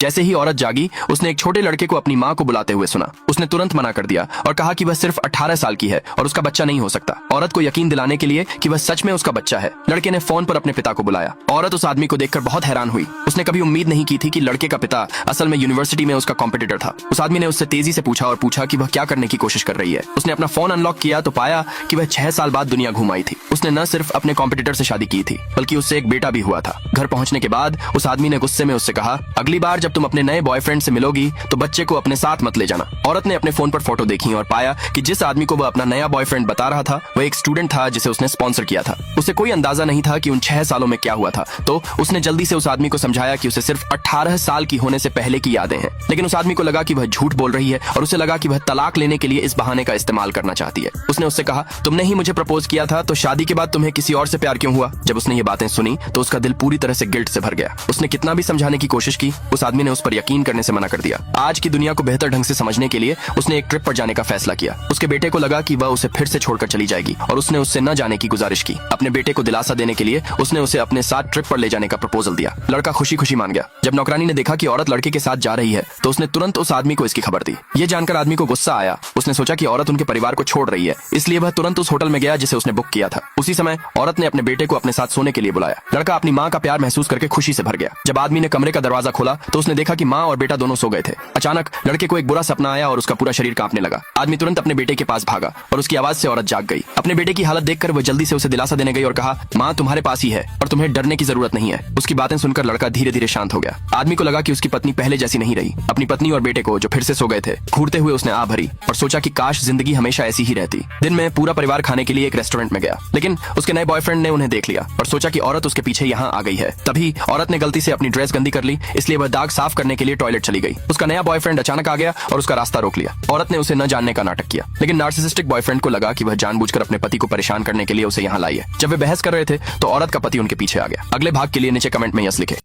जैसे ही औरत जागी, उसने एक छोटे लड़के को अपनी माँ को बुलाते हुए सुना। उसने तुरंत मना कर दिया और कहा कि वह सिर्फ 18 साल की है और उसका बच्चा नहीं हो सकता। औरत को यकीन दिलाने के लिए कि वह सच में उसका बच्चा है, लड़के ने फोन पर अपने पिता को बुलाया। औरत उस आदमी को देखकर बहुत हैरान हुई। उसने कभी उम्मीद नहीं की थी कि लड़के का पिता असल में यूनिवर्सिटी में उसका कॉम्पिटिटर था। उस आदमी ने उससे तेजी से पूछा कि वह क्या करने की कोशिश कर रही है। उसने अपना फोन अनलॉक किया तो पाया कि वह 6 साल बाद दुनिया घूम आई थी। उसने न सिर्फ अपने कॉम्पिटिटर से शादी की थी, बल्कि उससे एक बेटा भी हुआ था। घर पहुंचने के बाद उस आदमी ने गुस्से में उससे कहा, अगली बार जब तुम अपने नए बॉयफ्रेंड से मिलोगी तो बच्चे को अपने साथ मत ले जाना। औरत ने अपने फोन पर फोटो देखी और पाया कि जिस आदमी को वह अपना नया बॉयफ्रेंड बता रहा था, वह एक स्टूडेंट था जिसे उसने स्पॉन्सर किया था। उसे कोई अंदाजा नहीं था कि उन 6 सालों में क्या हुआ था, तो उसने जल्दी से उस आदमी को समझाया कि उसे सिर्फ 18 साल की होने से पहले की यादें हैं। लेकिन उस आदमी को लगा कि वह झूठ बोल रही है और उसे लगा कि वह तलाक लेने के लिए इस बहाने का इस्तेमाल करना चाहती है। उसने उससे कहा, तुमने ही मुझे प्रपोज किया था, तो शादी के बाद तुम्हें किसी और से प्यार क्यों हुआ? जब उसने ये बातें सुनी तो उसका दिल पूरी तरह से गिल्ट से भर गया। उसने कितना भी समझाने की कोशिश की, उस आदमी ने उस पर यकीन करने से मना कर दिया। आज की दुनिया को बेहतर ढंग से समझने के लिए उसने एक ट्रिप पर जाने का फैसला किया। उसके बेटे को लगा कि वह उसे फिर से छोड़कर चली जाएगी और उसने उससे न जाने की गुजारिश की। अपने बेटे को दिलासा देने के लिए उसने उसे अपने साथ ट्रिप पर ले जाने का प्रपोजल दिया। लड़का खुशी खुशी मान गया। जब नौकरानी ने देखा कि औरत लड़के के साथ जा रही है तो उसने तुरंत उस आदमी को इसकी खबर दी। ये जानकर आदमी को गुस्सा आया। उसने सोचा कि औरत उनके परिवार को छोड़ रही है, इसलिए वह तुरंत उस होटल में गया जिसे उसने बुक किया था। उसी समय औरत ने अपने बेटे को अपने साथ सोने के लिए बुलाया। लड़का अपनी माँ का प्यार महसूस करके खुशी से भर गया। जब आदमी ने कमरे का दरवाजा खोला तो उसने देखा कि माँ और बेटा दोनों सो गए थे। अचानक लड़के को एक बुरा सपना आया और उसका पूरा शरीर कांपने लगा। आदमी तुरंत अपने बेटे के पास भागा और उसकी आवाज से औरत जाग गई। अपने बेटे की हालत देखकर वह जल्दी से उसे दिलासा देने गई और कहा, माँ तुम्हारे पास ही है और तुम्हें डरने की जरूरत नहीं है। उसकी बातें सुनकर लड़का धीरे धीरे शांत हो गया। आदमी को लगा कि उसकी पत्नी पहले जैसी नहीं रही। अपनी पत्नी और बेटे को जो फिर से सो गए थे घूरते हुए उसने आ भरी और सोचा कि काश जिंदगी हमेशा ऐसी ही रहती। दिन में पूरा परिवार खाने के लिए एक रेस्टोरेंट में गया, लेकिन उसके नए बॉयफ्रेंड ने उन्हें देख लिया और सोचा कि औरत उसके पीछे यहाँ आ गई है। तभी औरत ने गलती से अपनी ड्रेस गंदी कर ली, इसलिए वह दाग साफ करने के लिए टॉयलेट चली गई। उसका नया बॉयफ्रेंड अचानक आ गया और उसका रास्ता रोक लिया। औरत ने उसे न जानने का नाटक किया, लेकिन नार्सिसिस्टिक बॉयफ्रेंड को लगा कि वह जानबूझकर अपने पति को परेशान करने के लिए उसे यहाँ लाई है। जब वे बहस कर रहे थे तो औरत का पति उनके पीछे आ गया। अगले भाग के लिए नीचे कमेंट में यस लिखे।